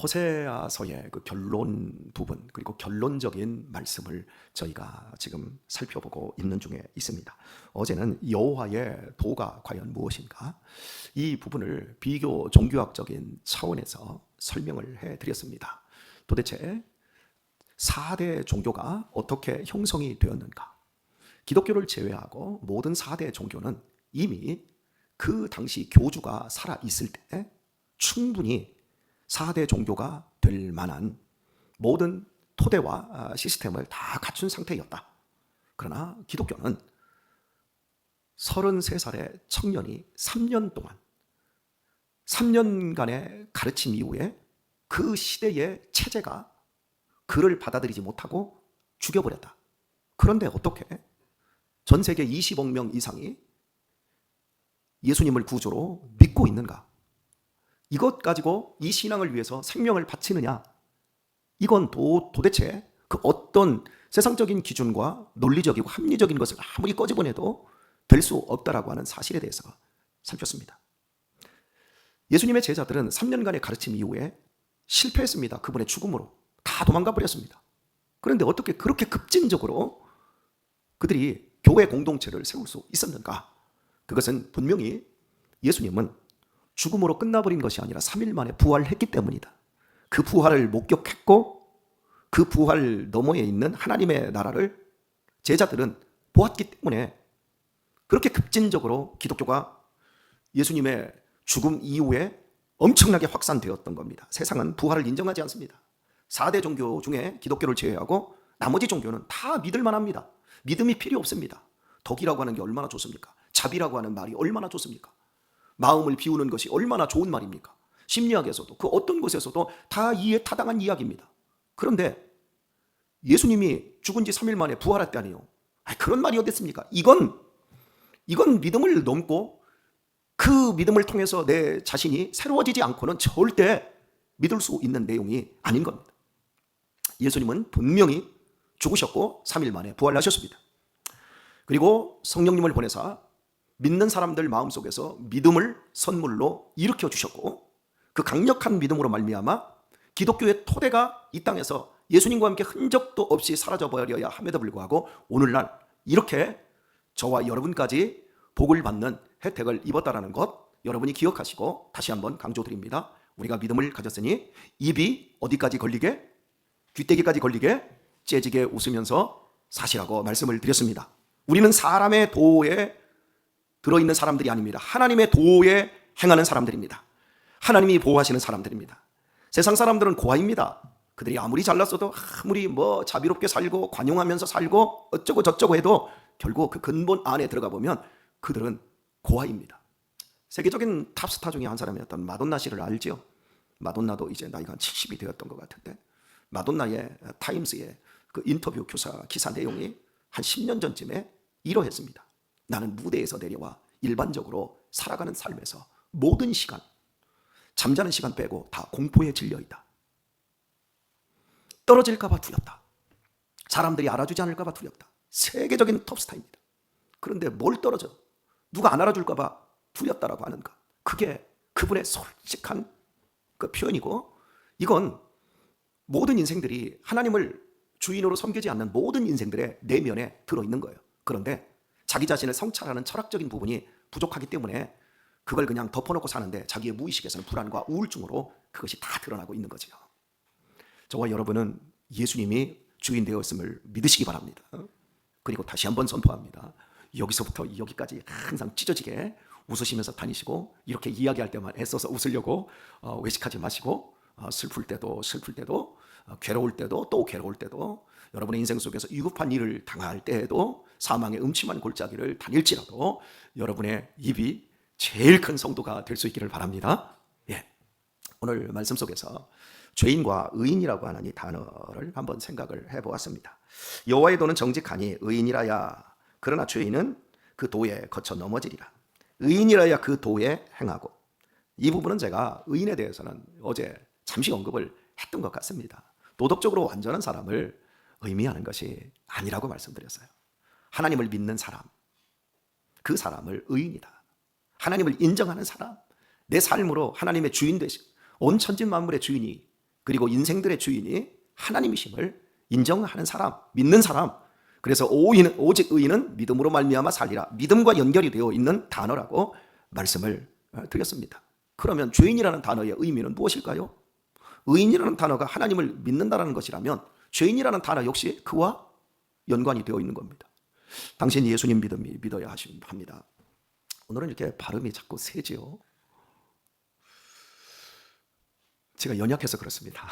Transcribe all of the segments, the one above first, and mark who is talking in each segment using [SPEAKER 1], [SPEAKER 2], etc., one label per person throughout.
[SPEAKER 1] 호세아서의 그 결론 부분, 그리고 결론적인 말씀을 저희가 지금 살펴보고 있는 중에 있습니다. 어제는 여호와의 도가 과연 무엇인가, 이 부분을 비교 종교학적인 차원에서 설명을 해드렸습니다. 도대체 4대 종교가 어떻게 형성이 되었는가? 기독교를 제외하고 모든 4대 종교는 이미 그 당시 교주가 살아있을 때 충분히 4대 종교가 될 만한 모든 토대와 시스템을 다 갖춘 상태였다. 그러나 기독교는 33살의 청년이 3년 동안 3년간의 가르침 이후에 그 시대의 체제가 그를 받아들이지 못하고 죽여버렸다. 그런데 어떻게 전 세계 20억 명 이상이 예수님을 구주로 믿고 있는가? 이것 가지고 이 신앙을 위해서 생명을 바치느냐? 이건 도대체 그 어떤 세상적인 기준과 논리적이고 합리적인 것을 아무리 꺼집어내도 될 수 없다라고 하는 사실에 대해서 살폈습니다. 예수님의 제자들은 3년간의 가르침 이후에 실패했습니다. 그분의 죽음으로 다 도망가 버렸습니다. 그런데 어떻게 그렇게 급진적으로 그들이 교회 공동체를 세울 수 있었는가? 그것은 분명히 예수님은 죽음으로 끝나버린 것이 아니라 3일 만에 부활했기 때문이다. 그 부활을 목격했고 그 부활 너머에 있는 하나님의 나라를 제자들은 보았기 때문에 그렇게 급진적으로 기독교가 예수님의 죽음 이후에 엄청나게 확산되었던 겁니다. 세상은 부활을 인정하지 않습니다. 4대 종교 중에 기독교를 제외하고 나머지 종교는 다 믿을만 합니다. 믿음이 필요 없습니다. 덕이라고 하는 게 얼마나 좋습니까? 자비라고 하는 말이 얼마나 좋습니까? 마음을 비우는 것이 얼마나 좋은 말입니까? 심리학에서도 그 어떤 곳에서도 다 이해 타당한 이야기입니다. 그런데 예수님이 죽은 지 3일 만에 부활했다니요. 그런 말이 어딨습니까? 이건 믿음을 넘고 그 믿음을 통해서 내 자신이 새로워지지 않고는 절대 믿을 수 있는 내용이 아닌 겁니다. 예수님은 분명히 죽으셨고 3일 만에 부활하셨습니다. 그리고 성령님을 보내사 믿는 사람들 마음속에서 믿음을 선물로 일으켜 주셨고 그 강력한 믿음으로 말미암아 기독교의 토대가 이 땅에서 예수님과 함께 흔적도 없이 사라져버려야 함에도 불구하고 오늘날 이렇게 저와 여러분까지 복을 받는 혜택을 입었다는 것 여러분이 기억하시고 다시 한번 강조드립니다. 우리가 믿음을 가졌으니 입이 어디까지 걸리게? 귀때기까지 걸리게 째지게 웃으면서 사시라고 말씀을 드렸습니다. 우리는 사람의 도에 들어있는 사람들이 아닙니다. 하나님의 도에 행하는 사람들입니다. 하나님이 보호하시는 사람들입니다. 세상 사람들은 고아입니다. 그들이 아무리 잘났어도 아무리 자비롭게 살고 관용하면서 살고 어쩌고 저쩌고 해도 결국 그 근본 안에 들어가 보면 그들은 고아입니다. 세계적인 탑스타 중에 한 사람이었던 마돈나 씨를 알죠? 마돈나도 이제 나이가 한 70이 되었던 것 같은데 마돈나의 타임스의 그 인터뷰 기사 내용이 한 10년 전쯤에 이러했습니다. 나는 무대에서 내려와 일반적으로 살아가는 삶에서 모든 시간, 잠자는 시간 빼고 다 공포에 질려있다. 떨어질까 봐 두렵다. 사람들이 알아주지 않을까 봐 두렵다. 세계적인 톱스타입니다. 그런데 뭘 떨어져? 누가 안 알아줄까 봐 두렵다라고 하는가? 그게 그분의 솔직한 그 표현이고 이건 모든 인생들이 하나님을 주인으로 섬기지 않는 모든 인생들의 내면에 들어있는 거예요. 그런데 자기 자신을 성찰하는 철학적인 부분이 부족하기 때문에 그걸 그냥 덮어놓고 사는데 자기의 무의식에서는 불안과 우울증으로 그것이 다 드러나고 있는 거죠. 저와 여러분은 예수님이 주인 되었음을 믿으시기 바랍니다. 그리고 다시 한번 선포합니다. 여기서부터 여기까지 항상 찢어지게 웃으시면서 다니시고 이렇게 이야기할 때만 애써서 웃으려고 외식하지 마시고 슬플 때도 괴로울 때도 또 괴로울 때도 여러분의 인생 속에서 위급한 일을 당할 때에도 사망의 음침한 골짜기를 다닐지라도 여러분의 입이 제일 큰 성도가 될 수 있기를 바랍니다. 오늘 말씀 속에서 죄인과 의인이라고 하는 이 단어를 한번 생각을 해보았습니다. 여호와의 도는 정직하니 의인이라야 그러나 죄인은 그 도에 거쳐 넘어지리라. 의인이라야 그 도에 행하고 이 부분은 제가 의인에 대해서는 어제 잠시 언급을 했던 것 같습니다. 도덕적으로 완전한 사람을 의미하는 것이 아니라고 말씀드렸어요. 하나님을 믿는 사람, 그 사람을 의인이다. 하나님을 인정하는 사람, 내 삶으로 하나님의 주인 되신 온 천지 만물의 주인이 그리고 인생들의 주인이 하나님이심을 인정하는 사람, 믿는 사람. 그래서 오직 의인은 믿음으로 말미암아 살리라. 믿음과 연결이 되어 있는 단어라고 말씀을 드렸습니다. 그러면 죄인이라는 단어의 의미는 무엇일까요? 의인이라는 단어가 하나님을 믿는다는 것이라면 죄인이라는 단어 역시 그와 연관이 되어 있는 겁니다. 당신이 예수님 믿어야 합니다. 오늘은 이렇게 발음이 자꾸 세지요. 제가 연약해서 그렇습니다.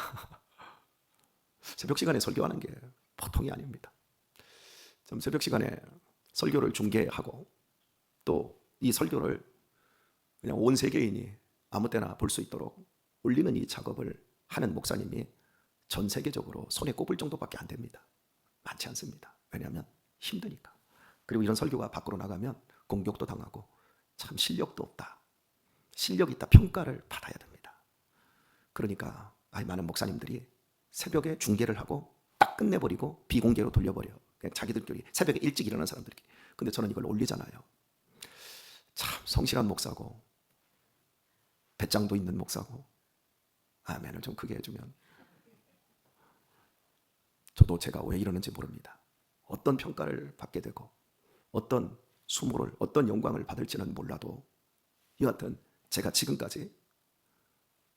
[SPEAKER 1] 새벽 시간에 설교하는 게 보통이 아닙니다. 좀 새벽 시간에 설교를 중계하고 또 이 설교를 그냥 온 세계인이 아무 때나 볼 수 있도록 올리는 이 작업을 하는 목사님이 전 세계적으로 손에 꼽을 정도밖에 안 됩니다. 많지 않습니다. 왜냐하면 힘드니까. 그리고 이런 설교가 밖으로 나가면 공격도 당하고 참 실력도 없다. 실력 있다 평가를 받아야 됩니다. 그러니까 많은 목사님들이 새벽에 중계를 하고 딱 끝내버리고 비공개로 돌려버려. 그냥 자기들끼리 새벽에 일찍 일어나는 사람들이. 근데 저는 이걸 올리잖아요. 참 성실한 목사고 배짱도 있는 목사고 아멘을 좀 크게 해주면 저도 제가 왜 이러는지 모릅니다. 어떤 평가를 받게 되고 어떤 수모를 어떤 영광을 받을지는 몰라도 여하튼 제가 지금까지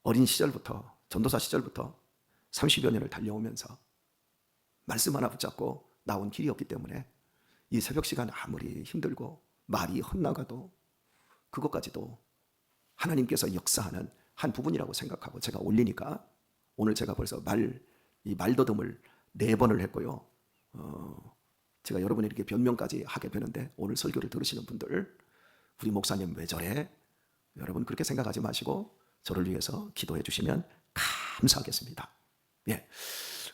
[SPEAKER 1] 어린 시절부터 전도사 시절부터 30여 년을 달려오면서 말씀 하나 붙잡고 나온 길이었기 때문에 이 새벽 시간 아무리 힘들고 말이 헛나가도 그것까지도 하나님께서 역사하는 한 부분이라고 생각하고 제가 올리니까 오늘 제가 벌써 이 말더듬을 4번을 했고요. 제가 여러분에게 변명까지 하게 되는데 오늘 설교를 들으시는 분들 우리 목사님 왜 저래? 여러분 그렇게 생각하지 마시고 저를 위해서 기도해 주시면 감사하겠습니다. 예.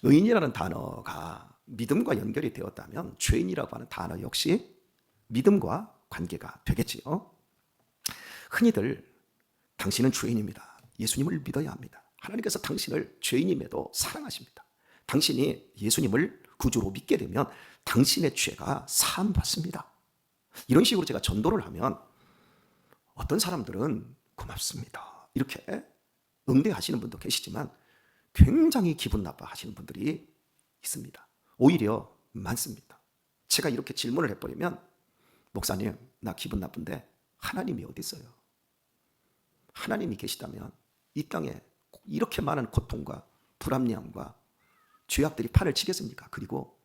[SPEAKER 1] 의인이라는 단어가 믿음과 연결이 되었다면 죄인이라고 하는 단어 역시 믿음과 관계가 되겠지요. 흔히들 당신은 죄인입니다. 예수님을 믿어야 합니다. 하나님께서 당신을 죄인임에도 사랑하십니다. 당신이 예수님을 구주로 믿게 되면 당신의 죄가 사함받습니다. 이런 식으로 제가 전도를 하면 어떤 사람들은 고맙습니다. 이렇게 응대하시는 분도 계시지만 굉장히 기분 나빠하시는 분들이 있습니다. 오히려 많습니다. 제가 이렇게 질문을 해버리면 목사님 나 기분 나쁜데 하나님이 어디 있어요? 하나님이 계시다면 이 땅에 이렇게 많은 고통과 불합리함과 죄악들이 판을 치겠습니까? 그리고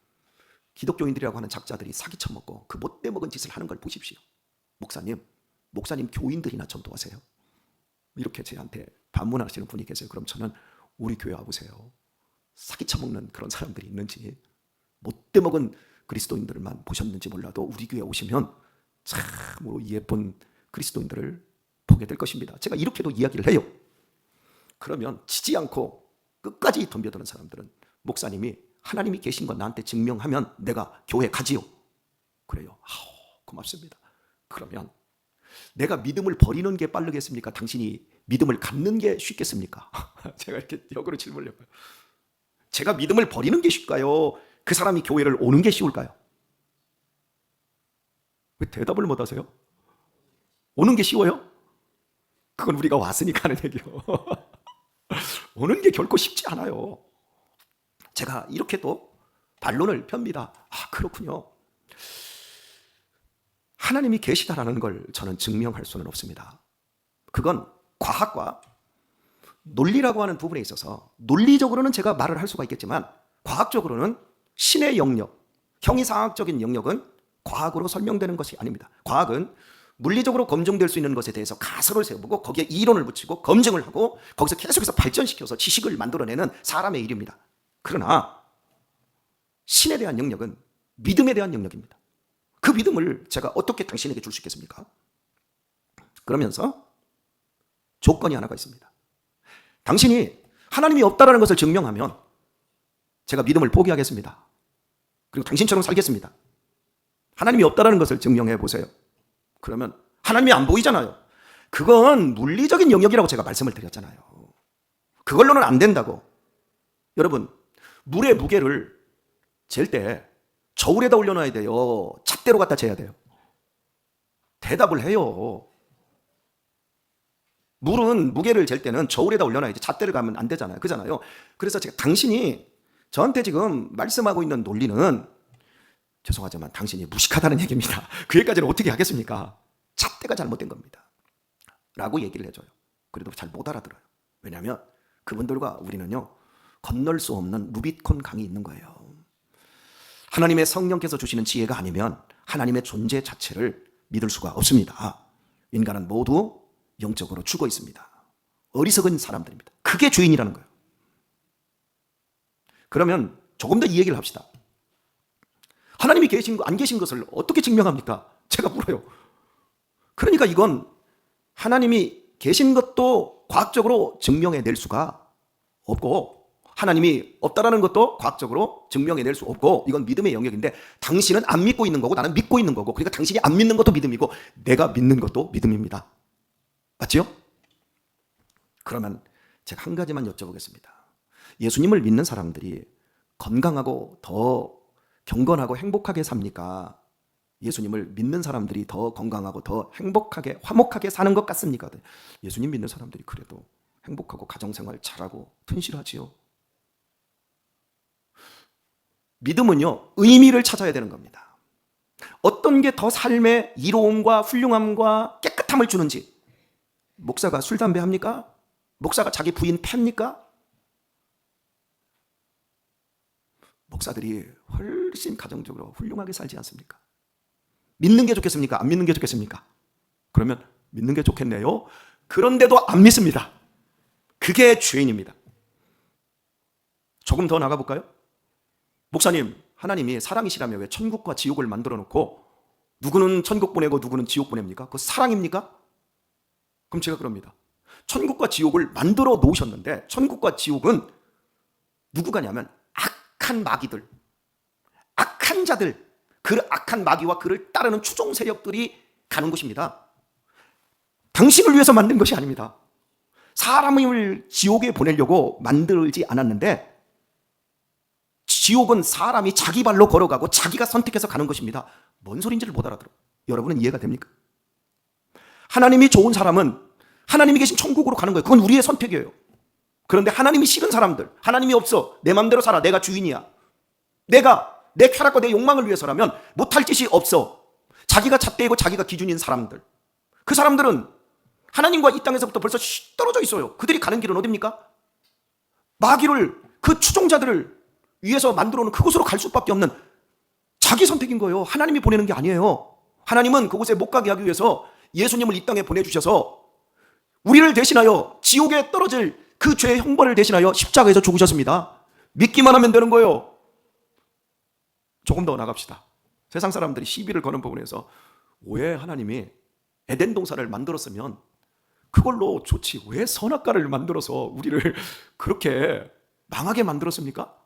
[SPEAKER 1] 기독교인들이라고 하는 작자들이 사기쳐먹고 그 못돼 먹은 짓을 하는 걸 보십시오. 목사님 교인들이나 전도하세요. 이렇게 저한테 반문하시는 분이 계세요. 그럼 저는 우리 교회 와보세요. 사기쳐먹는 그런 사람들이 있는지 못돼 먹은 그리스도인들만 보셨는지 몰라도 우리 교회 오시면 참으로 예쁜 그리스도인들을 보게 될 것입니다. 제가 이렇게도 이야기를 해요. 그러면 지지 않고 끝까지 덤벼드는 사람들은 목사님이 하나님이 계신 건 나한테 증명하면 내가 교회 가지요. 그래요. 고맙습니다. 그러면 내가 믿음을 버리는 게 빠르겠습니까? 당신이 믿음을 갖는 게 쉽겠습니까? 제가 이렇게 역으로 질문을 해봐요. 제가 믿음을 버리는 게 쉽까요? 그 사람이 교회를 오는 게 쉬울까요? 왜 대답을 못 하세요? 오는 게 쉬워요? 그건 우리가 왔으니까 하는 얘기요. 오는 게 결코 쉽지 않아요. 제가 이렇게 또 반론을 펴니다. 그렇군요. 하나님이 계시다라는 걸 저는 증명할 수는 없습니다. 그건 과학과 논리라고 하는 부분에 있어서 논리적으로는 제가 말을 할 수가 있겠지만 과학적으로는 신의 영역, 형이상학적인 영역은 과학으로 설명되는 것이 아닙니다. 과학은 물리적으로 검증될 수 있는 것에 대해서 가설을 세우고 거기에 이론을 붙이고 검증을 하고 거기서 계속해서 발전시켜서 지식을 만들어내는 사람의 일입니다. 그러나 신에 대한 영역은 믿음에 대한 영역입니다. 그 믿음을 제가 어떻게 당신에게 줄 수 있겠습니까? 그러면서 조건이 하나가 있습니다. 당신이 하나님이 없다라는 것을 증명하면 제가 믿음을 포기하겠습니다. 그리고 당신처럼 살겠습니다. 하나님이 없다라는 것을 증명해 보세요. 그러면 하나님이 안 보이잖아요. 그건 물리적인 영역이라고 제가 말씀을 드렸잖아요. 그걸로는 안 된다고. 여러분, 물의 무게를 잴 때 저울에다 올려놔야 돼요? 잣대로 갖다 재야 돼요? 대답을 해요. 물은 무게를 잴 때는 저울에다 올려놔야지 잣대를 가면 안 되잖아요. 그잖아요. 그래서 제가 당신이 저한테 지금 말씀하고 있는 논리는 죄송하지만 당신이 무식하다는 얘기입니다. 그 얘기까지는 어떻게 하겠습니까? 잣대가 잘못된 겁니다. 라고 얘기를 해줘요. 그래도 잘 못 알아들어요. 왜냐하면 그분들과 우리는요, 건널 수 없는 루비콘 강이 있는 거예요. 하나님의 성령께서 주시는 지혜가 아니면 하나님의 존재 자체를 믿을 수가 없습니다. 인간은 모두 영적으로 죽어 있습니다. 어리석은 사람들입니다. 그게 죄인이라는 거예요. 그러면 조금 더 이 얘기를 합시다. 하나님이 계신 거, 안 계신 것을 어떻게 증명합니까? 제가 물어요. 그러니까 이건 하나님이 계신 것도 과학적으로 증명해낼 수가 없고, 하나님이 없다라는 것도 과학적으로 증명해낼 수 없고, 이건 믿음의 영역인데 당신은 안 믿고 있는 거고 나는 믿고 있는 거고, 그러니까 당신이 안 믿는 것도 믿음이고 내가 믿는 것도 믿음입니다. 맞지요? 그러면 제가 한 가지만 여쭤보겠습니다. 예수님을 믿는 사람들이 건강하고 더 경건하고 행복하게 삽니까? 예수님을 믿는 사람들이 더 건강하고 더 행복하게 화목하게 사는 것 같습니까? 예수님 믿는 사람들이 그래도 행복하고 가정생활 잘하고 튼실하지요. 믿음은요, 의미를 찾아야 되는 겁니다. 어떤 게 더 삶의 이로움과 훌륭함과 깨끗함을 주는지. 목사가 술, 담배 합니까? 목사가 자기 부인 팹니까? 목사들이 훨씬 가정적으로 훌륭하게 살지 않습니까? 믿는 게 좋겠습니까? 안 믿는 게 좋겠습니까? 그러면 믿는 게 좋겠네요. 그런데도 안 믿습니다. 그게 죄인입니다. 조금 더 나가볼까요? 목사님, 하나님이 사랑이시라며 왜 천국과 지옥을 만들어 놓고 누구는 천국 보내고 누구는 지옥 보냅니까? 그거 사랑입니까? 그럼 제가 그럽니다. 천국과 지옥을 만들어 놓으셨는데 천국과 지옥은 누구가 냐면 악한 마귀들, 악한 자들, 그 악한 마귀와 그를 따르는 추종 세력들이 가는 곳입니다. 당신을 위해서 만든 것이 아닙니다. 사람을 지옥에 보내려고 만들지 않았는데 지옥은 사람이 자기 발로 걸어가고 자기가 선택해서 가는 것입니다. 뭔 소리인지를 못 알아들어. 여러분은 이해가 됩니까? 하나님이 좋은 사람은 하나님이 계신 천국으로 가는 거예요. 그건 우리의 선택이에요. 그런데 하나님이 싫은 사람들, 하나님이 없어, 내 맘대로 살아, 내가 주인이야, 내가 내 쾌락과 내 욕망을 위해서라면 못할 짓이 없어, 자기가 잣대이고 자기가 기준인 사람들, 그 사람들은 하나님과 이 땅에서부터 벌써 떨어져 있어요. 그들이 가는 길은 어디입니까? 마귀를, 그 추종자들을 위해서 만들어 놓은 그곳으로 갈 수밖에 없는 자기 선택인 거예요. 하나님이 보내는 게 아니에요. 하나님은 그곳에 못 가게 하기 위해서 예수님을 이 땅에 보내주셔서 우리를 대신하여 지옥에 떨어질 그 죄의 형벌을 대신하여 십자가에서 죽으셨습니다. 믿기만 하면 되는 거예요. 조금 더 나갑시다. 세상 사람들이 시비를 거는 부분에서 왜 하나님이 에덴 동산을 만들었으면 그걸로 좋지, 왜 선악과를 만들어서 우리를 그렇게 망하게 만들었습니까?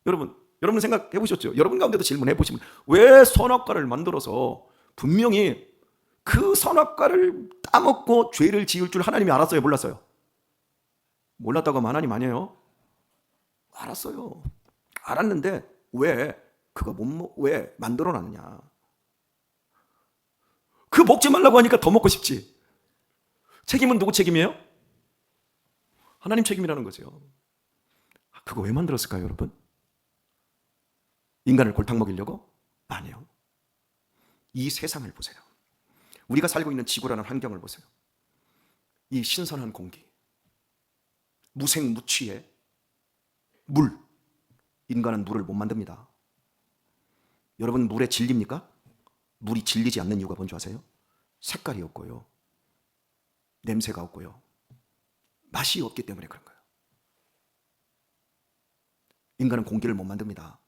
[SPEAKER 1] 여러분 생각해 보셨죠? 여러분 가운데도 질문해 보시면, 왜 선악과를 만들어서 분명히 그 선악과를 따먹고 죄를 지을 줄 하나님이 알았어요? 몰랐어요? 몰랐다고 하면 하나님 아니에요? 알았어요. 알았는데 왜 만들어 놨느냐? 그 먹지 말라고 하니까 더 먹고 싶지. 책임은 누구 책임이에요? 하나님 책임이라는 거죠. 그거 왜 만들었을까요, 여러분? 인간을 골탕 먹이려고? 아니요. 이 세상을 보세요. 우리가 살고 있는 지구라는 환경을 보세요. 이 신선한 공기, 무생무취의 물. 인간은 물을 못 만듭니다. 여러분, 물에 질립니까? 물이 질리지 않는 이유가 뭔지 아세요? 색깔이 없고요, 냄새가 없고요, 맛이 없기 때문에 그런 거예요. 인간은 공기를 못 만듭니다.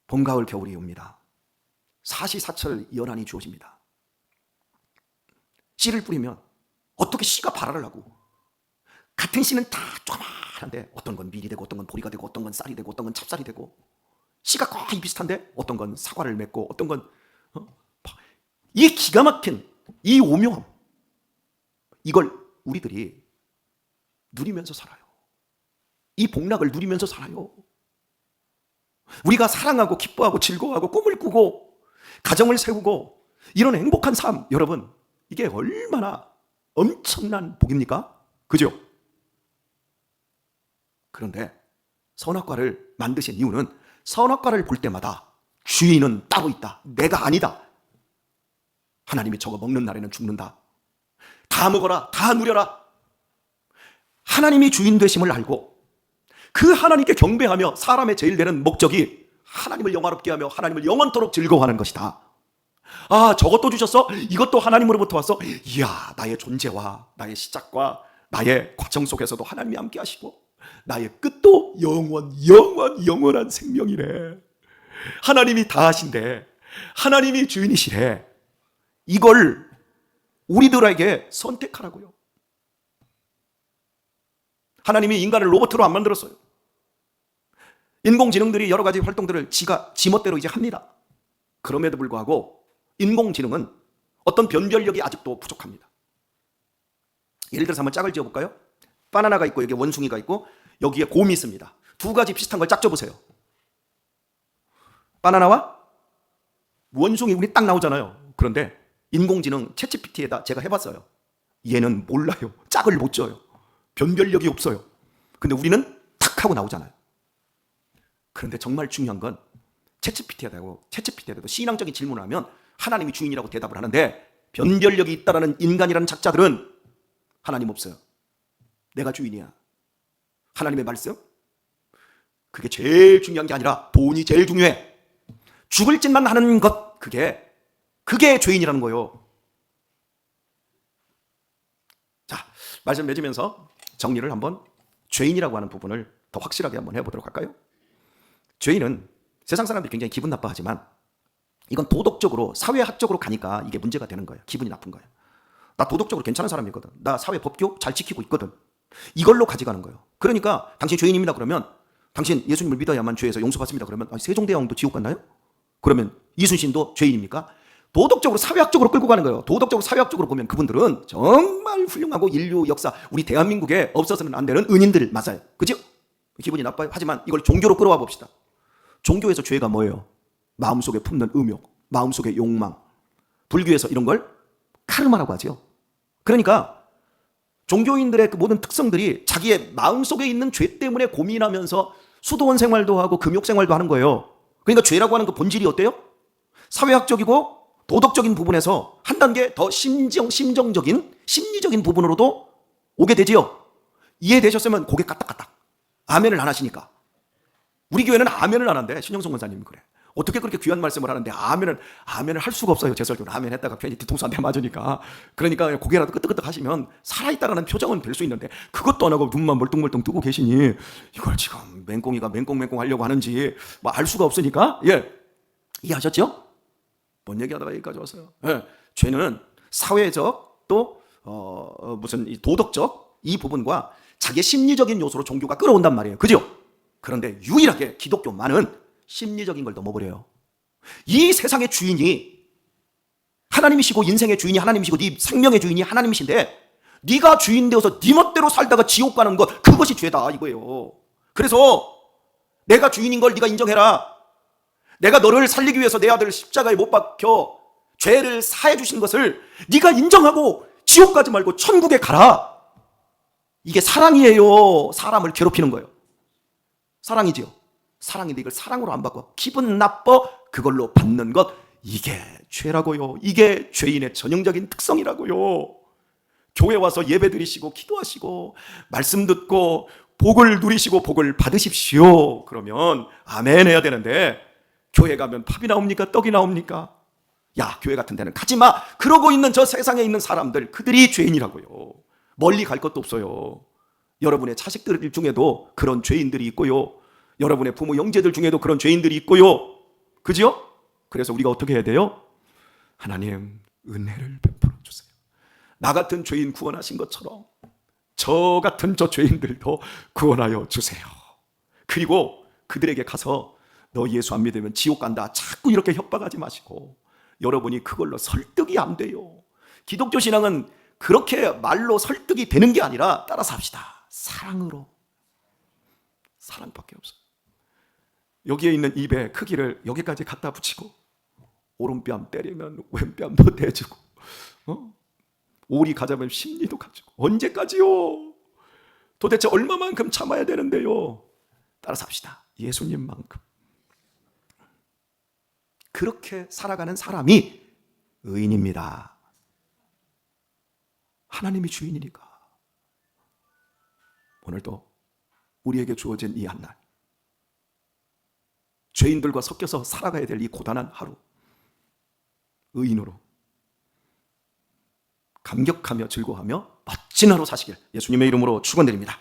[SPEAKER 1] 봄, 가을, 겨울이 옵니다. 사시사철 연한이 주어집니다. 씨를 뿌리면 어떻게 씨가 발화를 하고, 같은 씨는 다 조그만한데 어떤 건 밀이 되고 어떤 건 보리가 되고 어떤 건 쌀이 되고 어떤 건 찹쌀이 되고, 씨가 거의 비슷한데 어떤 건 사과를 맺고 어떤 건 이 기가 막힌 이 오묘함, 이걸 우리들이 누리면서 살아요. 이 복락을 누리면서 살아요. 우리가 사랑하고 기뻐하고 즐거워하고 꿈을 꾸고 가정을 세우고 이런 행복한 삶, 여러분, 이게 얼마나 엄청난 복입니까? 그죠? 그런데 선악과를 만드신 이유는 선악과를 볼 때마다 주인은 따로 있다. 내가 아니다. 하나님이 저거 먹는 날에는 죽는다. 다 먹어라. 다 누려라. 하나님이 주인 되심을 알고 그 하나님께 경배하며 사람의 제일 되는 목적이 하나님을 영화롭게 하며 하나님을 영원토록 즐거워하는 것이다. 아, 저것도 주셨어? 이것도 하나님으로부터 왔어? 이야, 나의 존재와 나의 시작과 나의 과정 속에서도 하나님이 함께 하시고 나의 끝도 영원한 생명이래. 하나님이 다 하신대. 하나님이 주인이시래. 이걸 우리들에게 선택하라고요. 하나님이 인간을 로봇으로 안 만들었어요. 인공지능들이 여러 가지 활동들을 지멋대로 이제 합니다. 그럼에도 불구하고 인공지능은 어떤 변별력이 아직도 부족합니다. 예를 들어서 한번 짝을 지어볼까요? 바나나가 있고 여기에 원숭이가 있고 여기에 곰이 있습니다. 두 가지 비슷한 걸 짝 져보세요. 바나나와 원숭이 운이 딱 나오잖아요. 그런데 인공지능 챗GPT에다 제가 해봤어요. 얘는 몰라요. 짝을 못 져요. 변별력이 없어요. 근데 우리는 탁 하고 나오잖아요. 그런데 정말 중요한 건 챗GPT에다도 신앙적인 질문을 하면 하나님이 주인이라고 대답을 하는데 변별력이 있다라는 인간이라는 작자들은 하나님 없어요. 내가 주인이야. 하나님의 말씀? 그게 제일 중요한 게 아니라 돈이 제일 중요해. 죽을 짓만 하는 것, 그게 죄인이라는 거예요. 자, 말씀 맺으면서 정리를 한번 죄인이라고 하는 부분을 더 확실하게 한번 해보도록 할까요? 죄인은 세상 사람들이 굉장히 기분 나빠하지만 이건 도덕적으로 사회학적으로 가니까 이게 문제가 되는 거예요. 기분이 나쁜 거예요. 나 도덕적으로 괜찮은 사람이거든. 나 사회 법규 잘 지키고 있거든. 이걸로 가져가는 거예요. 그러니까 당신 죄인입니다 그러면 당신 예수님을 믿어야만 죄에서 용서받습니다 그러면 세종대왕도 지옥 갔나요? 그러면 이순신도 죄인입니까? 도덕적으로 사회학적으로 끌고 가는 거예요. 도덕적으로 사회학적으로 보면 그분들은 정말 훌륭하고 인류 역사 우리 대한민국에 없어서는 안 되는 은인들 맞아요. 그죠? 기분이 나빠요. 하지만 이걸 종교로 끌어와 봅시다. 종교에서 죄가 뭐예요? 마음속에 품는 음욕, 마음속에 욕망. 불교에서 이런 걸 카르마라고 하죠. 그러니까 종교인들의 그 모든 특성들이 자기의 마음속에 있는 죄 때문에 고민하면서 수도원 생활도 하고 금욕 생활도 하는 거예요. 그러니까 죄라고 하는 그 본질이 어때요? 사회학적이고 도덕적인 부분에서 한 단계 더 심정적인 심리적인 부분으로도 오게 되지요. 이해되셨으면 고개 까딱까딱. 아멘을 안 하시니까. 우리 교회는 아멘을 안 한대. 신영성 권사님이 그래. 어떻게 그렇게 귀한 말씀을 하는데 아멘을 할 수가 없어요. 제 설교는 아멘 했다가 괜히 뒤통수 한 대 맞으니까. 그러니까 고개라도 끄덕끄덕 하시면 살아있다라는 표정은 될 수 있는데 그것도 안 하고 눈만 멀뚱멀뚱 뜨고 계시니 이걸 지금 맹꽁이가 맹꽁맹꽁 하려고 하는지 뭐 알 수가 없으니까. 예, 이해하셨죠? 뭔 얘기하다가 여기까지 왔어요. 예, 죄는 사회적 또 무슨 이 도덕적 이 부분과 자기의 심리적인 요소로 종교가 끌어온단 말이에요. 그죠? 그런데 유일하게 기독교만은 심리적인 걸 넘어버려요. 이 세상의 주인이 하나님이시고 인생의 주인이 하나님이시고 네 생명의 주인이 하나님이신데 네가 주인 되어서 네 멋대로 살다가 지옥 가는 것 그것이 죄다 이거예요. 그래서 내가 주인인 걸 네가 인정해라. 내가 너를 살리기 위해서 내 아들을 십자가에 못 박혀 죄를 사해 주신 것을 네가 인정하고 지옥 가지 말고 천국에 가라. 이게 사랑이에요. 사람을 괴롭히는 거예요. 사랑이지요. 사랑인데 이걸 사랑으로 안 받고 기분 나빠 그걸로 받는 것 이게 죄라고요. 이게 죄인의 전형적인 특성이라고요. 교회 와서 예배 드리시고 기도하시고 말씀 듣고 복을 누리시고 복을 받으십시오. 그러면 아멘 해야 되는데 교회 가면 팝이 나옵니까? 떡이 나옵니까? 야, 교회 같은 데는 가지 마. 그러고 있는 저 세상에 있는 사람들 그들이 죄인이라고요. 멀리 갈 것도 없어요. 여러분의 자식들 중에도 그런 죄인들이 있고요. 여러분의 부모 형제들 중에도 그런 죄인들이 있고요. 그죠? 그래서 우리가 어떻게 해야 돼요? 하나님 은혜를 베풀어 주세요. 나 같은 죄인 구원하신 것처럼 저 같은 저 죄인들도 구원하여 주세요. 그리고 그들에게 가서 너 예수 안 믿으면 지옥 간다. 자꾸 이렇게 협박하지 마시고 여러분이 그걸로 설득이 안 돼요. 기독교 신앙은 그렇게 말로 설득이 되는 게 아니라 따라서 합시다. 사랑으로. 사랑밖에 없어요. 여기에 있는 입의 크기를 여기까지 갖다 붙이고 오른뺨 때리면 왼뺨도 대주고 오리 가자면 심리도 가지고 언제까지요? 도대체 얼마만큼 참아야 되는데요? 따라 삽시다. 예수님만큼. 그렇게 살아가는 사람이 의인입니다. 하나님이 주인이니까. 오늘도 우리에게 주어진 이 한날, 죄인들과 섞여서 살아가야 될 이 고단한 하루, 의인으로 감격하며 즐거워하며 멋진 하루 사시길 예수님의 이름으로 축원드립니다.